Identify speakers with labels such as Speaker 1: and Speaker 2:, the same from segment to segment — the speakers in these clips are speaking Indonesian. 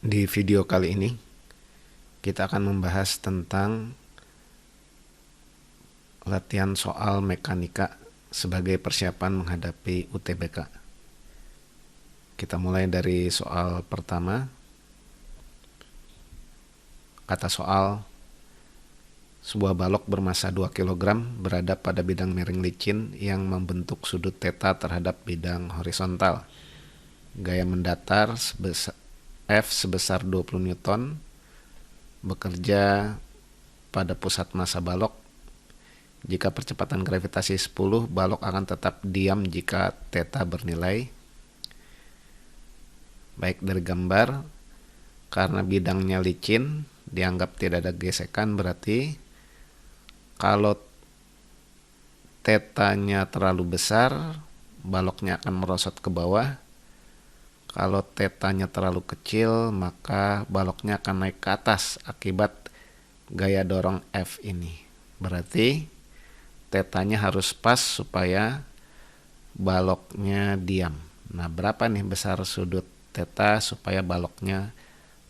Speaker 1: Di video kali ini kita akan membahas tentang latihan soal mekanika sebagai persiapan menghadapi UTBK. Kita mulai dari soal pertama. Kata soal: sebuah balok bermasa 2 kg berada pada bidang miring licin yang membentuk sudut theta terhadap bidang horizontal. Gaya mendatar F sebesar 20 Newton bekerja pada pusat massa balok. Jika percepatan gravitasi 10, balok akan tetap diam jika theta bernilai. Baik dari gambar, karena bidangnya licin, dianggap tidak ada gesekan, berarti kalau tetanya terlalu besar, baloknya akan merosot ke bawah. Kalau tetanya terlalu kecil, maka baloknya akan naik ke atas akibat gaya dorong F ini. Berarti tetanya harus pas supaya baloknya diam. Nah, berapa nih besar sudut theta supaya baloknya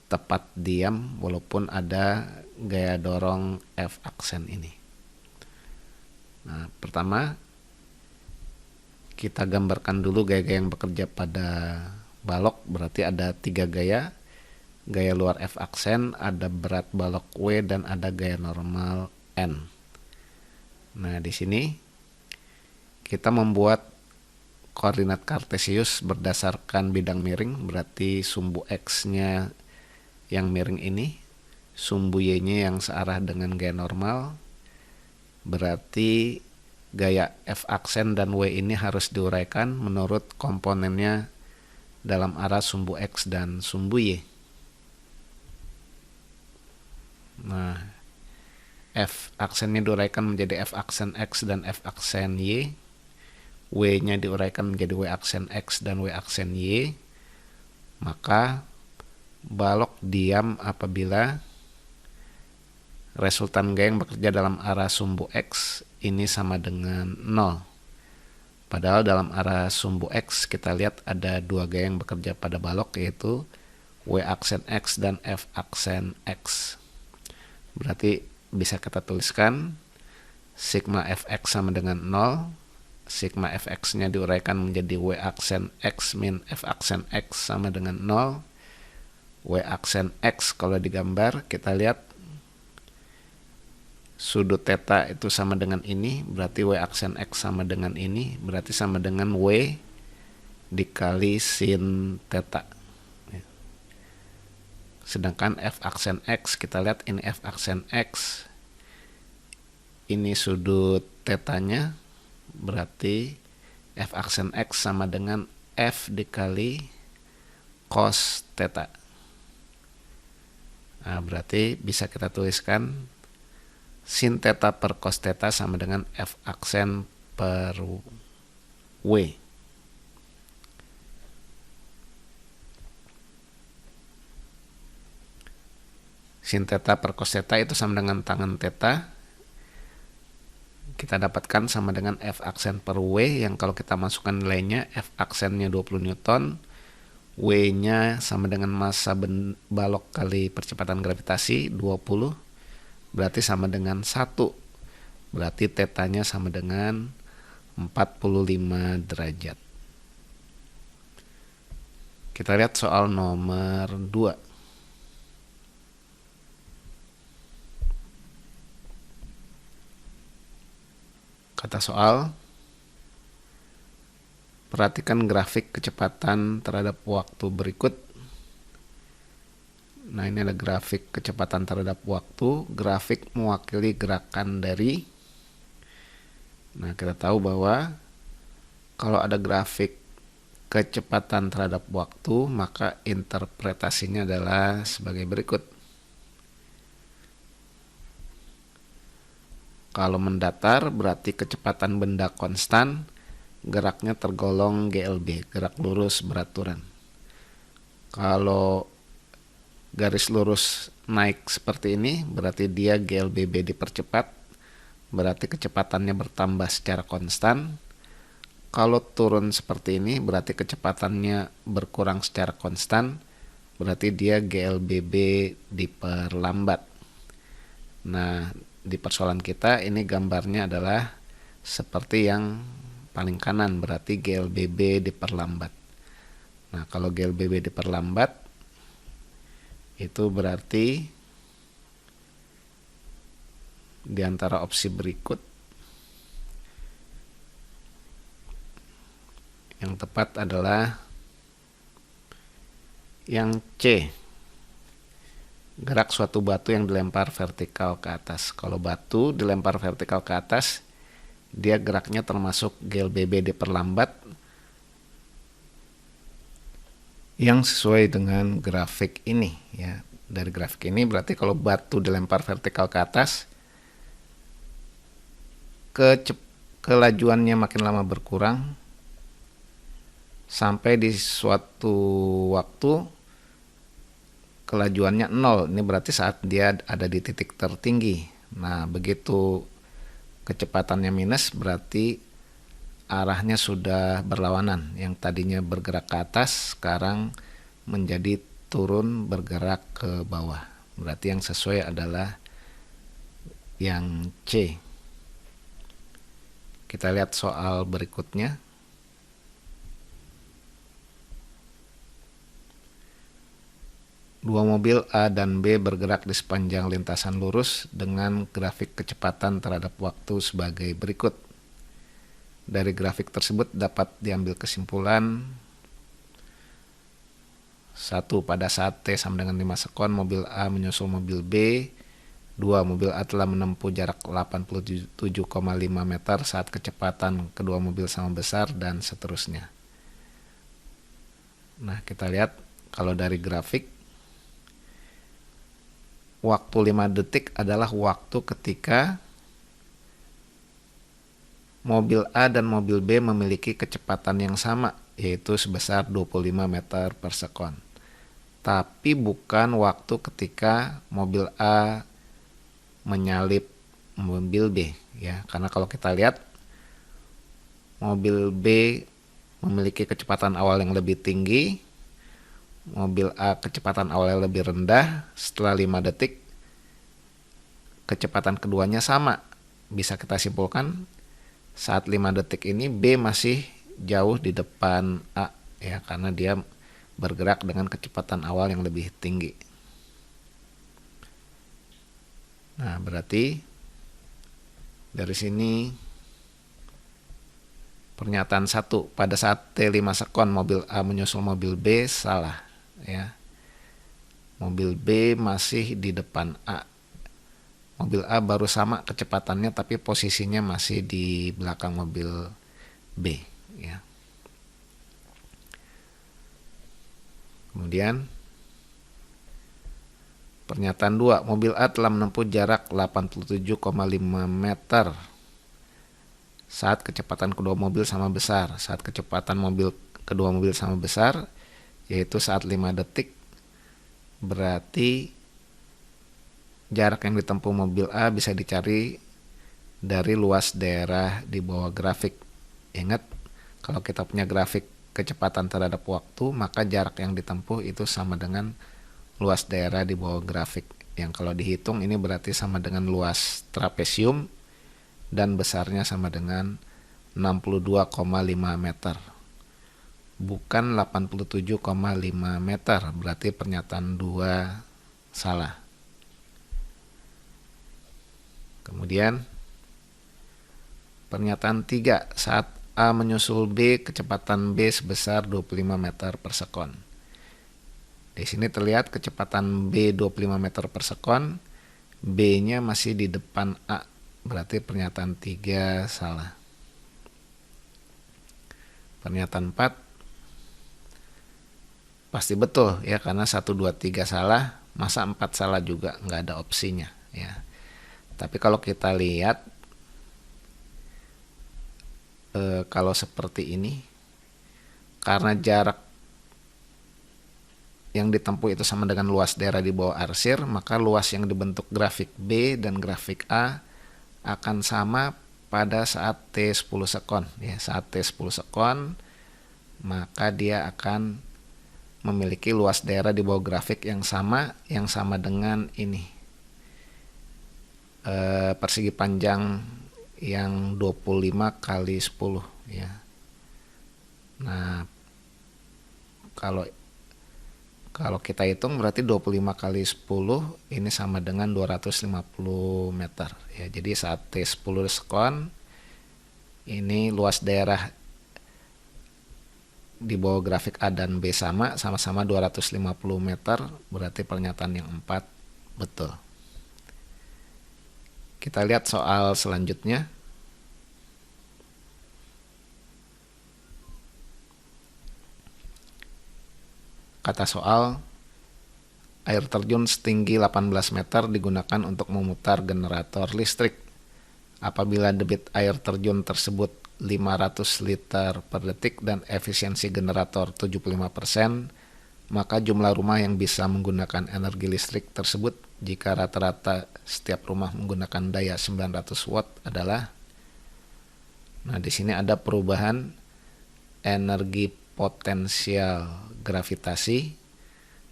Speaker 1: tepat diam walaupun ada gaya dorong F aksen ini? Nah, pertama kita gambarkan dulu gaya-gaya yang bekerja pada balok. Berarti ada 3 gaya. Gaya luar F aksen, ada berat balok W, dan ada gaya normal N. Nah, di sini kita membuat koordinat kartesius berdasarkan bidang miring. Berarti sumbu X-nya yang miring ini, sumbu Y-nya yang searah dengan gaya normal. Berarti gaya F aksen dan W ini harus diuraikan menurut komponennya dalam arah sumbu X dan sumbu Y. Nah, F aksennya diuraikan menjadi F aksen X dan F aksen Y. W-nya diuraikan menjadi W aksen X dan W aksen Y. Maka balok diam apabila resultan gaya yang bekerja dalam arah sumbu X ini sama dengan 0. Padahal dalam arah sumbu X kita lihat ada 2 gaya yang bekerja pada balok, yaitu W aksen X dan F aksen X. Berarti bisa kita tuliskan sigma Fx sama dengan 0. Sigma Fx-nya diuraikan menjadi W aksen X min F aksen X sama dengan 0. W aksen X kalau digambar kita lihat sudut theta itu sama dengan ini, berarti W aksen X sama dengan ini, berarti sama dengan W dikali sin theta. Sedangkan F aksen X, kita lihat ini F aksen X, ini sudut tetanya, berarti F aksen X sama dengan F dikali cos theta. Nah, berarti bisa kita tuliskan sin theta per cos theta sama dengan F aksen per W. Sin theta per cos theta itu sama dengan tangen theta. Kita dapatkan sama dengan F aksen per W, yang kalau kita masukkan nilainya, F aksennya 20 Newton, W-nya sama dengan massa balok kali percepatan gravitasi 20, berarti sama dengan 1. Berarti tetanya sama dengan 45 derajat. Kita lihat soal nomor 2. Kata soal: perhatikan grafik kecepatan terhadap waktu berikut. Nah, ini ada grafik kecepatan terhadap waktu. Grafik mewakili gerakan dari. Nah, kita tahu bahwa kalau ada grafik kecepatan terhadap waktu, maka interpretasinya adalah sebagai berikut. Kalau mendatar berarti kecepatan benda konstan, geraknya tergolong GLB, gerak lurus beraturan. Kalau garis lurus naik seperti ini, berarti dia GLBB dipercepat, berarti kecepatannya bertambah secara konstan. Kalau turun seperti ini, berarti kecepatannya berkurang secara konstan. berarti dia GLBB diperlambat. Nah, di persoalan kita ini gambarnya adalah seperti yang paling kanan, berarti GLBB diperlambat. Nah, kalau GLBB diperlambat itu berarti di antara opsi berikut yang tepat adalah yang C. Gerak suatu batu yang dilempar vertikal ke atas. Kalau batu dilempar vertikal ke atas, dia geraknya termasuk GLBB diperlambat yang sesuai dengan grafik ini ya. Dari grafik ini berarti kalau batu dilempar vertikal ke atas, kelajuannya makin lama berkurang sampai di suatu waktu kelajuannya 0. Ini berarti saat dia ada di titik tertinggi. Nah, begitu kecepatannya minus berarti arahnya sudah berlawanan. Yang tadinya bergerak ke atas sekarang menjadi turun bergerak ke bawah. Berarti yang sesuai adalah yang C. Kita lihat soal berikutnya. Dua mobil A dan B bergerak di sepanjang lintasan lurus dengan grafik kecepatan terhadap waktu sebagai berikut. Dari grafik tersebut dapat diambil kesimpulan: 1. Pada saat T sama dengan 5 sekon, mobil A menyusul mobil B. 2. Mobil A telah menempuh jarak 87,5 meter saat kecepatan kedua mobil sama besar, dan seterusnya. Nah, kita lihat kalau dari grafik, waktu 5 detik adalah waktu ketika mobil A dan mobil B memiliki kecepatan yang sama, yaitu sebesar 25 meter per sekon. Tapi bukan waktu ketika mobil A menyalip mobil B ya. Karena kalau kita lihat mobil B memiliki kecepatan awal yang lebih tinggi, mobil A kecepatan awalnya lebih rendah. Setelah 5 detik kecepatan keduanya sama. Bisa kita simpulkan saat 5 detik ini B masih jauh di depan A ya, karena dia bergerak dengan kecepatan awal yang lebih tinggi. Nah, berarti dari sini pernyataan 1, pada saat T 5 sekon mobil A menyusul mobil B, salah ya. Mobil B masih di depan A. Mobil A baru sama kecepatannya tapi posisinya masih di belakang mobil B ya. Kemudian pernyataan 2, mobil A telah menempuh jarak 87,5 meter saat kecepatan kedua mobil sama besar. Saat kecepatan kedua mobil sama besar yaitu saat 5 detik, berarti jarak yang ditempuh mobil A bisa dicari dari luas daerah di bawah grafik. Ingat, kalau kita punya grafik kecepatan terhadap waktu, maka jarak yang ditempuh itu sama dengan luas daerah di bawah grafik. Yang kalau dihitung ini berarti sama dengan luas trapesium dan besarnya sama dengan 62,5 meter. Bukan 87,5 meter, berarti pernyataan 2 salah. Kemudian pernyataan 3, saat A menyusul B, kecepatan B sebesar 25 meter per sekon. Di sini terlihat kecepatan B 25 meter per sekon, B-nya masih di depan A, berarti pernyataan 3 salah. Pernyataan 4 pasti betul ya, karena 1, 2, 3 salah, masa 4 salah juga, nggak ada opsinya ya. Tapi kalau kita lihat kalau seperti ini, karena jarak yang ditempuh itu sama dengan luas daerah di bawah arsir, maka luas yang dibentuk grafik B dan grafik A akan sama pada saat T 10 sekon ya. Saat T 10 sekon maka dia akan memiliki luas daerah di bawah grafik yang sama dengan ini. Persegi panjang yang 25 kali 10 ya. Nah, kalau kita hitung berarti 25 kali 10 ini sama dengan 250 meter ya. Jadi saat T10 sekon ini luas daerah di bawah grafik A dan B sama-sama 250 meter, berarti pernyataan yang 4 betul. Kita lihat soal selanjutnya. Kata soal, air terjun setinggi 18 meter digunakan untuk memutar generator listrik. Apabila debit air terjun tersebut 500 liter per detik dan efisiensi generator 75%, maka jumlah rumah yang bisa menggunakan energi listrik tersebut jika rata-rata setiap rumah menggunakan daya 900 watt adalah. Nah, di sini ada perubahan energi potensial gravitasi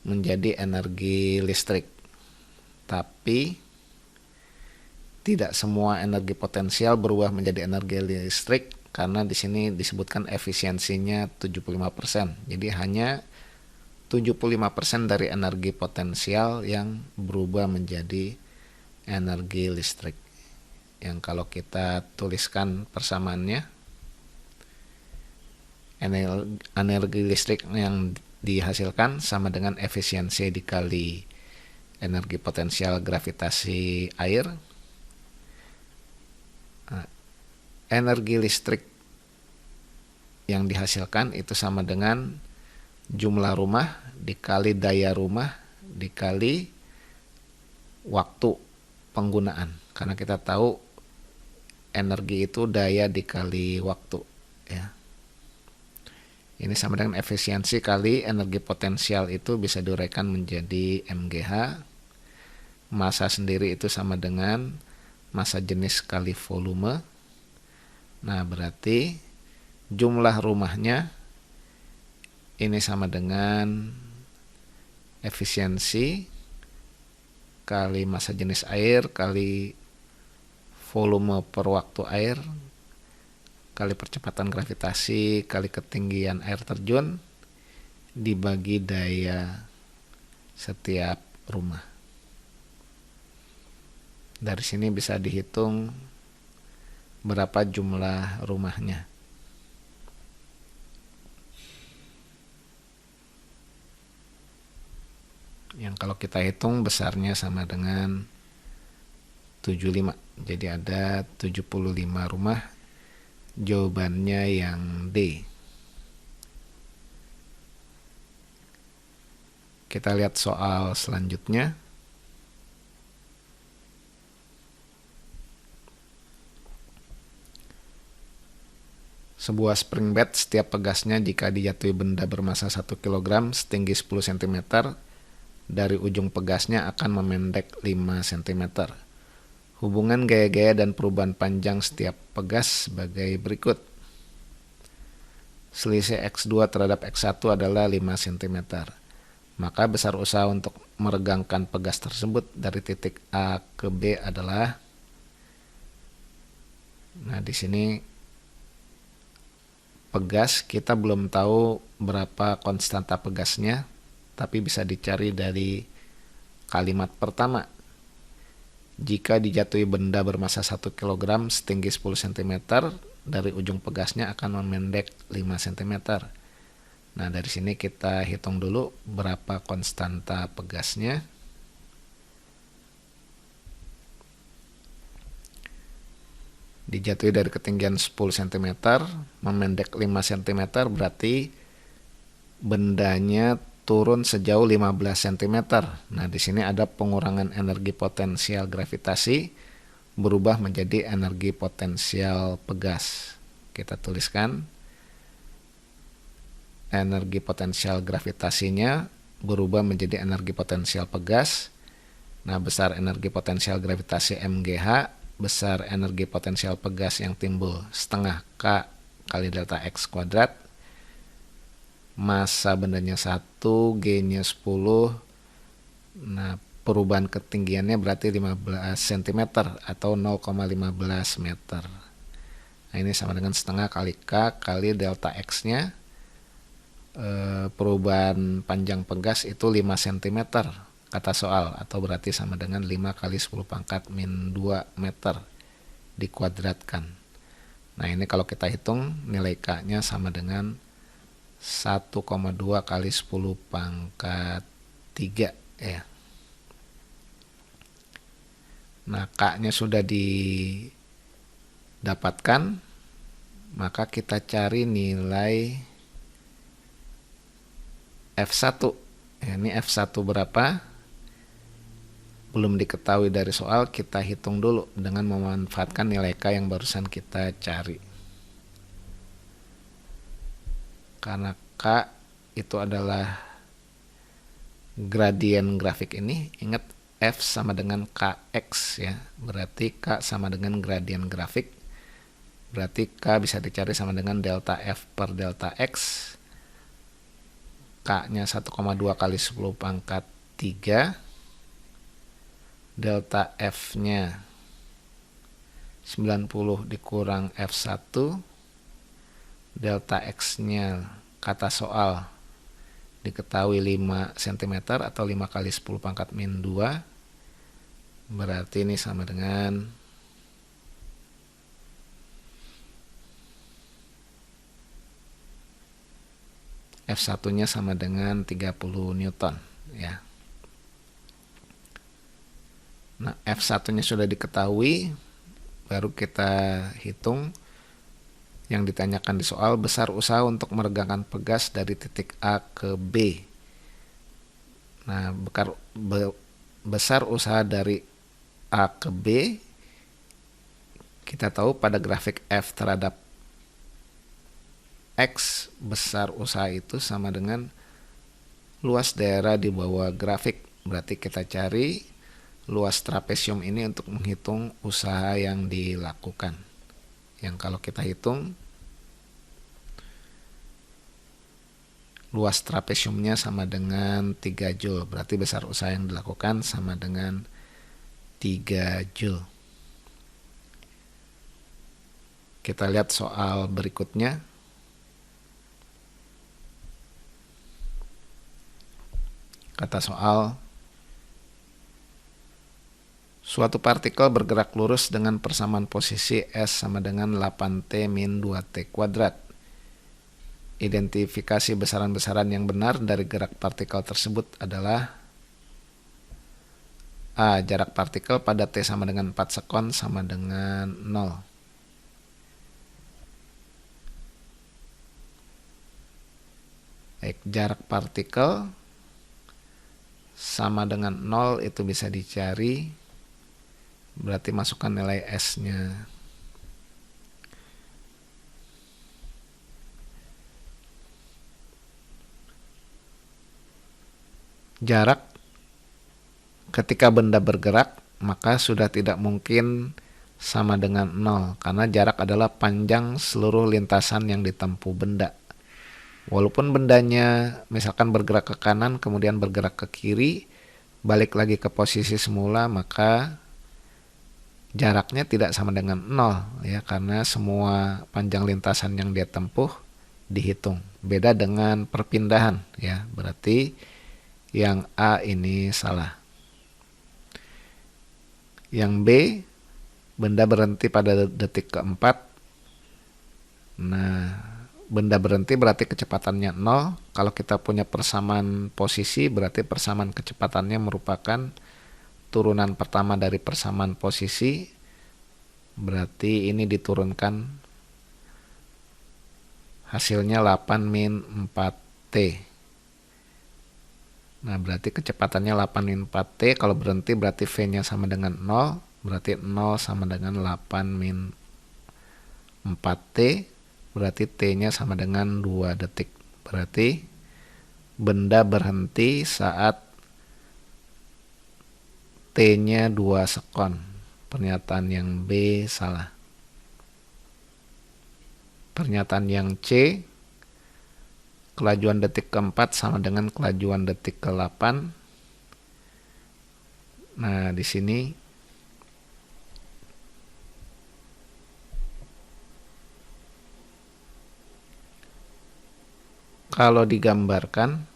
Speaker 1: menjadi energi listrik. Tapi tidak semua energi potensial berubah menjadi energi listrik karena di sini disebutkan efisiensinya 75%. Jadi hanya 75% dari energi potensial yang berubah menjadi energi listrik. Yang kalau kita tuliskan persamaannya, energi listrik yang dihasilkan sama dengan efisiensi dikali energi potensial gravitasi air. Nah, energi listrik yang dihasilkan itu sama dengan jumlah rumah dikali daya rumah dikali waktu penggunaan. Karena kita tahu energi itu daya dikali waktu ya. Ini sama dengan efisiensi kali energi potensial, itu bisa diuraikan menjadi MGH. Massa sendiri itu sama dengan massa jenis kali volume. Nah, berarti jumlah rumahnya ini sama dengan efisiensi kali massa jenis air kali volume per waktu air kali percepatan gravitasi kali ketinggian air terjun dibagi daya setiap rumah. Dari sini bisa dihitung berapa jumlah rumahnya. Yang kalau kita hitung besarnya sama dengan 75. Jadi ada 75 rumah. Jawabannya yang D. Kita lihat soal selanjutnya. Sebuah spring bed setiap pegasnya jika dijatuhi benda bermassa 1 kg setinggi 10 cm dari ujung pegasnya akan memendek 5 cm. Hubungan gaya-gaya dan perubahan panjang setiap pegas sebagai berikut. Selisih X2 terhadap X1 adalah 5 cm. Maka besar usaha untuk meregangkan pegas tersebut dari titik A ke B adalah. Nah, di sini pegas kita belum tahu berapa konstanta pegasnya, tapi bisa dicari dari kalimat pertama. Jika dijatuhi benda bermassa 1 kg setinggi 10 cm, dari ujung pegasnya akan memendek 5 cm. Nah, dari sini kita hitung dulu berapa konstanta pegasnya. Dijatuhi dari ketinggian 10 cm, memendek 5 cm, berarti bendanya turun sejauh 15 cm. Nah, di sini ada pengurangan energi potensial gravitasi berubah menjadi energi potensial pegas. Kita tuliskan energi potensial gravitasinya berubah menjadi energi potensial pegas. Nah, besar energi potensial gravitasi MGH, besar energi potensial pegas yang timbul setengah K kali delta X kuadrat massa bendanya 1, G-nya 10. Nah, perubahan ketinggiannya berarti 15 cm atau 0,15 meter. Nah, ini sama dengan setengah kali K kali delta X-nya. Perubahan panjang pegas itu 5 cm kata soal, atau berarti sama dengan 5 kali 10 pangkat min 2 meter dikuadratkan. Nah, ini kalau kita hitung nilai K-nya sama dengan 1,2 kali 10 pangkat 3 ya. Nah, K-nya sudah didapatkan, maka kita cari nilai F1. Ya, ini F1 berapa? Belum diketahui dari soal, kita hitung dulu dengan memanfaatkan nilai K yang barusan kita cari. Karena K itu adalah gradien grafik ini, ingat F sama dengan Kx ya. Berarti K sama dengan gradien grafik. Berarti K bisa dicari sama dengan delta F per delta X. K-nya 1,2 kali 10 pangkat 3. Delta F-nya 90 dikurang F1. Delta X-nya kata soal diketahui 5 cm atau 5 kali 10 pangkat min 2. Berarti ini sama dengan F1-nya sama dengan 30 Newton ya. Nah, F1-nya sudah diketahui, baru kita hitung yang ditanyakan di soal, besar usaha untuk meregangkan pegas dari titik A ke B. Nah, besar usaha dari A ke B, kita tahu pada grafik F terhadap X, besar usaha itu sama dengan luas daerah di bawah grafik. Berarti kita cari luas trapesium ini untuk menghitung usaha yang dilakukan. Yang kalau kita hitung, luas trapesiumnya sama dengan 3 Joule. Berarti besar usaha yang dilakukan sama dengan 3 Joule. Kita lihat soal berikutnya. Kata soal, suatu partikel bergerak lurus dengan persamaan posisi S sama dengan 8T min 2T kuadrat. Identifikasi besaran-besaran yang benar dari gerak partikel tersebut adalah A. Jarak partikel pada T sama dengan 4 sekon sama dengan 0. Baik, jarak partikel sama dengan 0 itu bisa dicari. Berarti masukkan nilai S-nya. Jarak ketika benda bergerak maka sudah tidak mungkin sama dengan 0, karena jarak adalah panjang seluruh lintasan yang ditempuh benda. Walaupun bendanya misalkan bergerak ke kanan kemudian bergerak ke kiri, balik lagi ke posisi semula, maka jaraknya tidak sama dengan 0 ya, karena semua panjang lintasan yang dia tempuh dihitung. Beda dengan perpindahan ya, berarti yang A ini salah. Yang B, benda berhenti pada detik keempat. Nah, benda berhenti berarti kecepatannya 0. Kalau kita punya persamaan posisi, berarti persamaan kecepatannya merupakan turunan pertama dari persamaan posisi. Berarti ini diturunkan, hasilnya 8 min 4T. Nah, berarti kecepatannya 8 min 4T. Kalau berhenti berarti V-nya sama dengan 0. Berarti 0 sama dengan 8 min 4T. Berarti T-nya sama dengan 2 detik. Berarti benda berhenti saat T-nya 2 sekon. Pernyataan yang B salah. Pernyataan yang C, kelajuan detik keempat sama dengan kelajuan detik ke-8. Nah, di sini kalau digambarkan,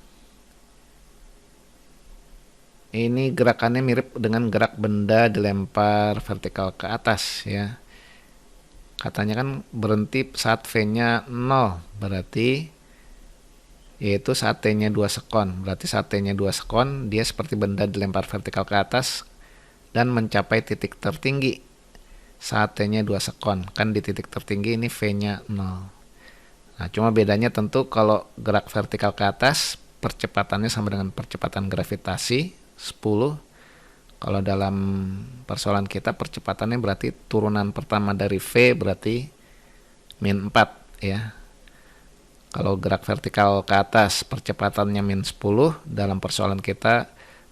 Speaker 1: ini gerakannya mirip dengan gerak benda dilempar vertikal ke atas ya. Katanya kan berhenti saat V-nya 0, berarti yaitu saat T-nya 2 sekon. Berarti saat T-nya 2 sekon, dia seperti benda dilempar vertikal ke atas dan mencapai titik tertinggi saat T-nya 2 sekon. Kan di titik tertinggi ini V-nya 0. Nah, cuma bedanya tentu kalau gerak vertikal ke atas, percepatannya sama dengan percepatan gravitasi 10. Kalau dalam persoalan kita percepatannya berarti turunan pertama dari V berarti min 4 ya. Kalau gerak vertikal ke atas percepatannya min 10, dalam persoalan kita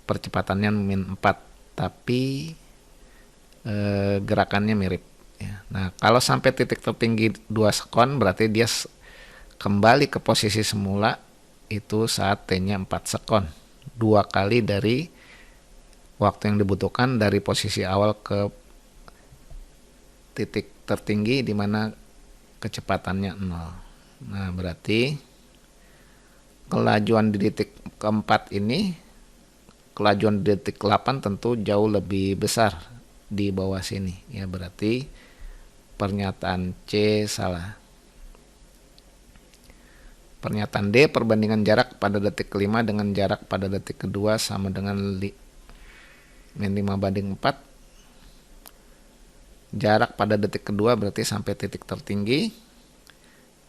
Speaker 1: percepatannya min 4, tapi gerakannya mirip ya. Nah, kalau sampai titik tertinggi 2 sekon berarti dia kembali ke posisi semula itu saat T-nya 4 sekon. 2 kali dari waktu yang dibutuhkan dari posisi awal ke titik tertinggi di mana kecepatannya 0. Nah, berarti kelajuan di detik keempat ini, kelajuan di detik 8 tentu jauh lebih besar di bawah sini. Ya, berarti pernyataan C salah. Pernyataan D, perbandingan jarak pada detik kelima dengan jarak pada detik kedua sama dengan min 5/4. Jarak pada detik kedua berarti sampai titik tertinggi.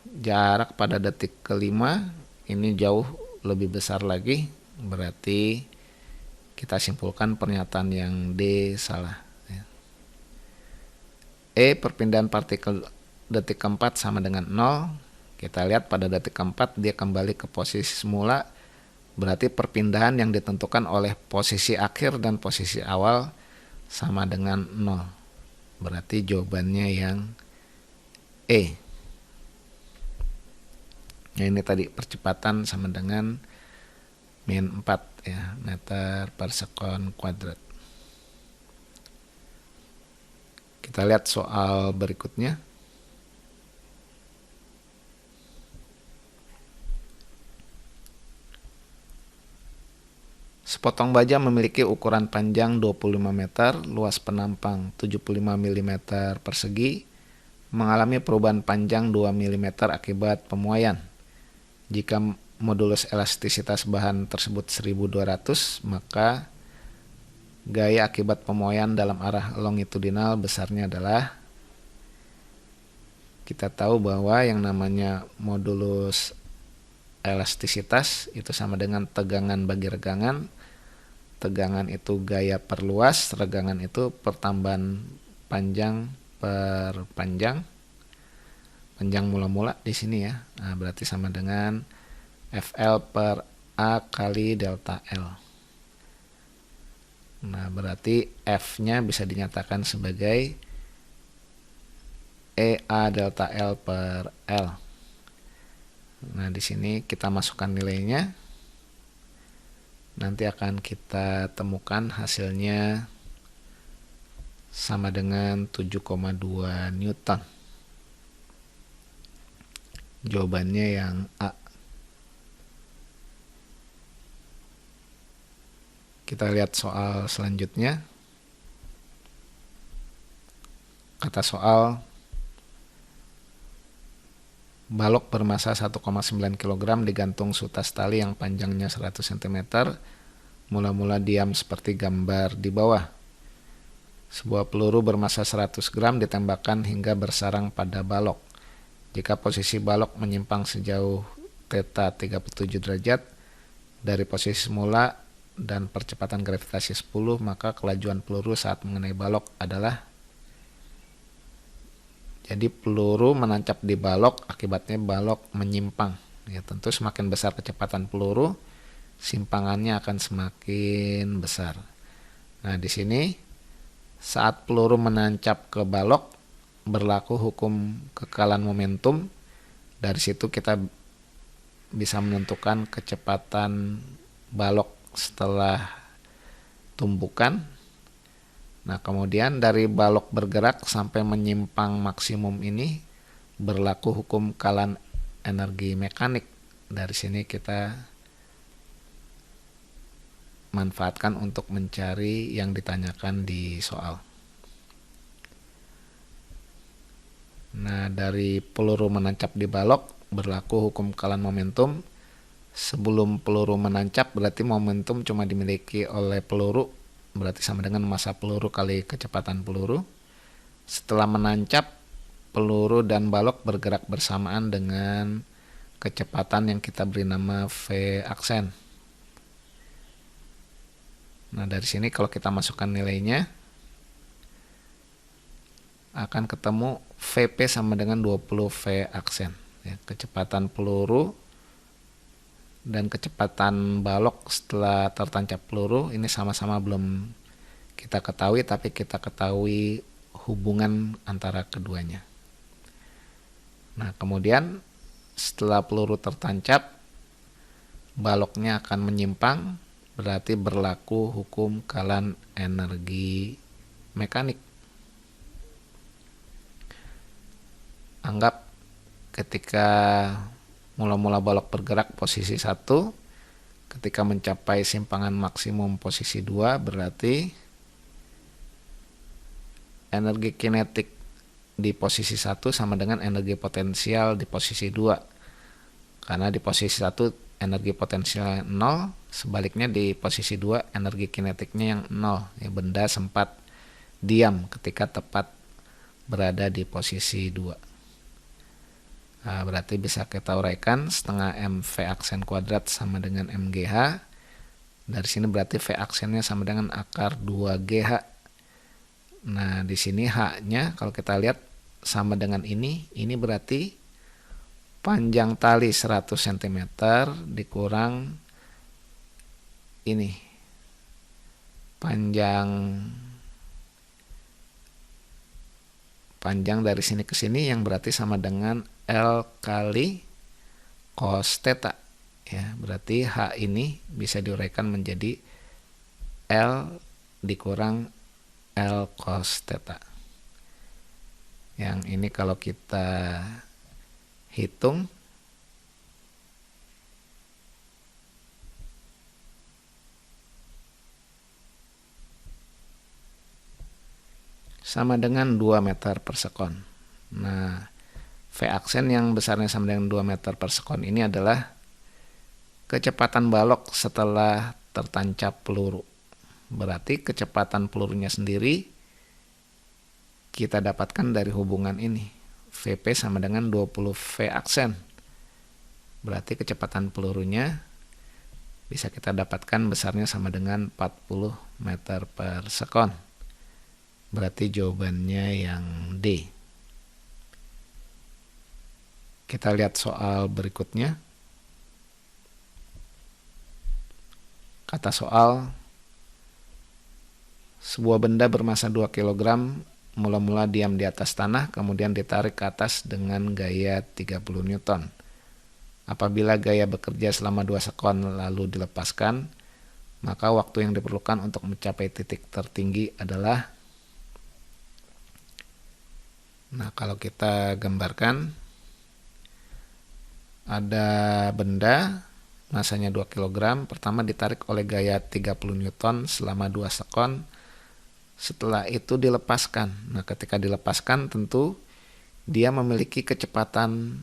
Speaker 1: Jarak pada detik kelima ini jauh lebih besar lagi. Berarti kita simpulkan pernyataan yang D salah. E, perpindahan partikel detik keempat sama dengan 0. Kita lihat pada detik keempat dia kembali ke posisi semula. Berarti perpindahan yang ditentukan oleh posisi akhir dan posisi awal sama dengan 0. Berarti jawabannya yang E. Nah, ini tadi percepatan sama dengan min 4 ya, meter per sekon kuadrat. Kita lihat soal berikutnya. Sepotong baja memiliki ukuran panjang 25 meter, luas penampang 75 mm persegi, mengalami perubahan panjang 2 mm akibat pemuaian. Jika modulus elastisitas bahan tersebut 1200, maka gaya akibat pemuaian dalam arah longitudinal besarnya adalah, kita tahu bahwa yang namanya modulus elastisitas itu sama dengan tegangan bagi regangan. Tegangan itu gaya per luas, regangan itu pertambahan panjang per panjang. Panjang mula-mula di sini ya. Nah, berarti sama dengan FL per A kali delta L. Nah, berarti F-nya bisa dinyatakan sebagai EA delta L per L. Nah, di sini kita masukkan nilainya. Nanti akan kita temukan hasilnya sama dengan 7,2 Newton. Jawabannya yang A. Kita lihat soal selanjutnya. Kata soal, balok bermasa 1,9 kg digantung sutas tali yang panjangnya 100 cm, mula-mula diam seperti gambar di bawah. Sebuah peluru bermasa 100 gram ditembakkan hingga bersarang pada balok. Jika posisi balok menyimpang sejauh theta 37 derajat dari posisi semula dan percepatan gravitasi 10, maka kelajuan peluru saat mengenai balok adalah. Jadi peluru menancap di balok, akibatnya balok menyimpang. Ya, tentu semakin besar kecepatan peluru, simpangannya akan semakin besar. Nah, di sini saat peluru menancap ke balok berlaku hukum kekekalan momentum. Dari situ kita bisa menentukan kecepatan balok setelah tumpukan. Nah, kemudian dari balok bergerak sampai menyimpang maksimum ini berlaku hukum kalan energi mekanik. Dari sini kita manfaatkan untuk mencari yang ditanyakan di soal. Nah, dari peluru menancap di balok berlaku hukum kalan momentum. Sebelum peluru menancap berarti momentum cuma dimiliki oleh peluru, berarti sama dengan massa peluru kali kecepatan peluru. Setelah menancap, peluru dan balok bergerak bersamaan dengan kecepatan yang kita beri nama V aksen. Nah, dari sini kalau kita masukkan nilainya akan ketemu Vp sama dengan 20 V aksen. Ya, kecepatan peluru dan kecepatan balok setelah tertancap peluru ini sama-sama belum kita ketahui, tapi kita ketahui hubungan antara keduanya. Nah, kemudian setelah peluru tertancap, baloknya akan menyimpang, berarti berlaku hukum kalan energi mekanik. Anggap ketika mula-mula balok bergerak posisi 1, ketika mencapai simpangan maksimum posisi 2, berarti energi kinetik di posisi 1 sama dengan energi potensial di posisi 2. Karena di posisi 1 energi potensial 0, sebaliknya di posisi 2 energi kinetiknya yang 0. Ya, benda sempat diam ketika tepat berada di posisi 2. Nah, berarti bisa kita uraikan setengah mv aksen kuadrat sama dengan mgh. Dari sini berarti v aksennya sama dengan akar 2gh. Nah, di sini h-nya kalau kita lihat sama dengan ini berarti panjang tali 100 cm dikurang ini panjang dari sini ke sini yang berarti sama dengan L kali cos theta. Ya, berarti H ini bisa diuraikan menjadi L dikurang L cos theta. Yang ini kalau kita hitung sama dengan 2 meter per sekon. Nah, V aksen yang besarnya sama dengan 2 meter per sekon ini adalah kecepatan balok setelah tertancap peluru. Berarti kecepatan pelurunya sendiri kita dapatkan dari hubungan ini. Vp sama dengan 20 V aksen. Berarti kecepatan pelurunya bisa kita dapatkan besarnya sama dengan 40 meter per sekon. Berarti jawabannya yang D. Kita lihat soal berikutnya. Kata soal, sebuah benda bermasa 2 kg mula-mula diam di atas tanah, kemudian ditarik ke atas dengan gaya 30 Newton. Apabila gaya bekerja selama 2 sekon lalu dilepaskan, maka waktu yang diperlukan untuk mencapai titik tertinggi adalah, nah kalau kita gambarkan, ada benda masanya 2 kg, pertama ditarik oleh gaya 30 Newton selama 2 sekon, setelah itu dilepaskan. Nah, ketika dilepaskan tentu dia memiliki kecepatan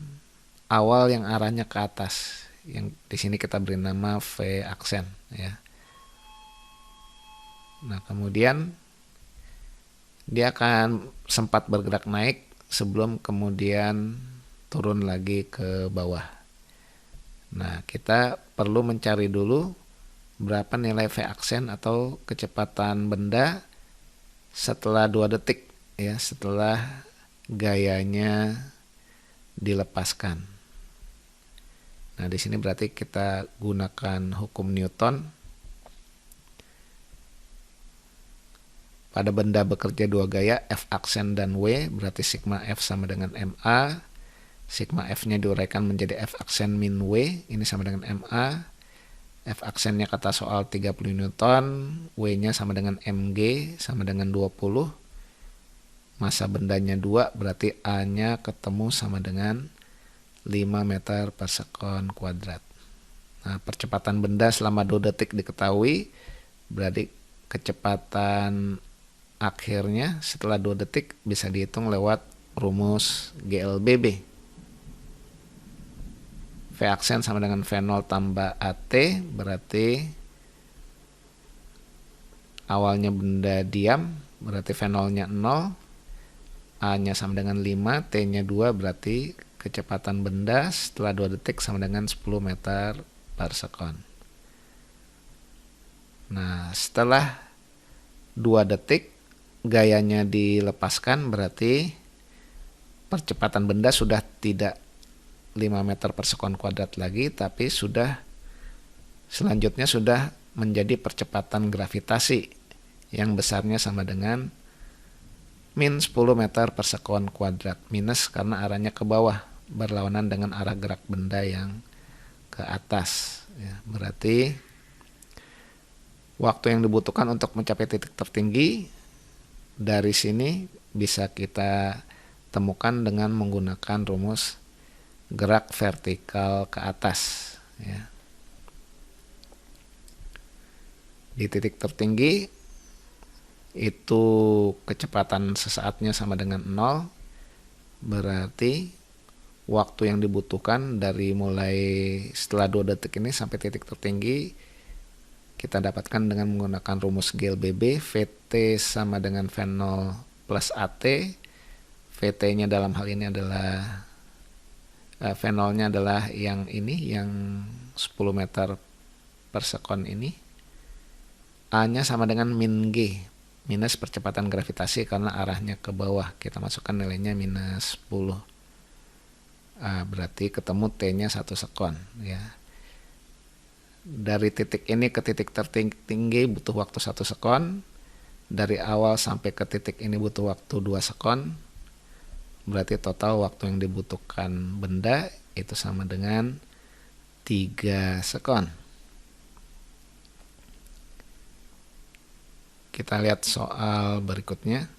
Speaker 1: awal yang arahnya ke atas, yang di sini kita beri nama V aksen, ya. Nah, kemudian dia akan sempat bergerak naik sebelum kemudian turun lagi ke bawah. Nah, kita perlu mencari dulu berapa nilai V aksen atau kecepatan benda setelah 2 detik, ya, setelah gayanya dilepaskan. Nah, di sini berarti kita gunakan hukum Newton. Pada benda bekerja 2 gaya, F aksen dan W, berarti sigma F sama dengan MA. Sigma F-nya diuraikan menjadi F aksen min W, ini sama dengan MA. F aksennya kata soal 30 Newton, W-nya sama dengan mg, sama dengan 20. Masa bendanya 2, berarti A-nya ketemu sama dengan 5 meter per sekon kuadrat. Nah, percepatan benda selama 2 detik diketahui, berarti kecepatan akhirnya setelah 2 detik bisa dihitung lewat rumus GLBB. V aksen sama dengan V0 tambah AT, berarti awalnya benda diam, berarti V0-nya 0, A-nya sama dengan 5, T-nya 2, berarti kecepatan benda setelah 2 detik sama dengan 10 meter per sekon. Nah, setelah 2 detik gayanya dilepaskan, berarti percepatan benda sudah tidak 5 meter per sekon kuadrat lagi, tapi selanjutnya sudah menjadi percepatan gravitasi yang besarnya sama dengan min 10 meter per sekon kuadrat. Minus karena arahnya ke bawah, berlawanan dengan arah gerak benda yang ke atas. Ya, berarti waktu yang dibutuhkan untuk mencapai titik tertinggi dari sini bisa kita temukan dengan menggunakan rumus gerak vertikal ke atas. Ya. Di titik tertinggi itu kecepatan sesaatnya sama dengan 0, berarti waktu yang dibutuhkan dari mulai setelah 2 detik ini sampai titik tertinggi kita dapatkan dengan menggunakan rumus GLBB. VT sama dengan V0 plus AT. VT-nya dalam hal ini adalah V0-nya adalah yang ini, yang 10 meter per sekon ini. A-nya sama dengan min G, minus percepatan gravitasi karena arahnya ke bawah. Kita masukkan nilainya minus 10. Berarti ketemu T-nya 1 sekon. Ya. Dari titik ini ke titik tertinggi butuh waktu 1 sekon. Dari awal sampai ke titik ini butuh waktu 2 sekon. Berarti total waktu yang dibutuhkan benda itu sama dengan 3 sekon. Kita lihat soal berikutnya.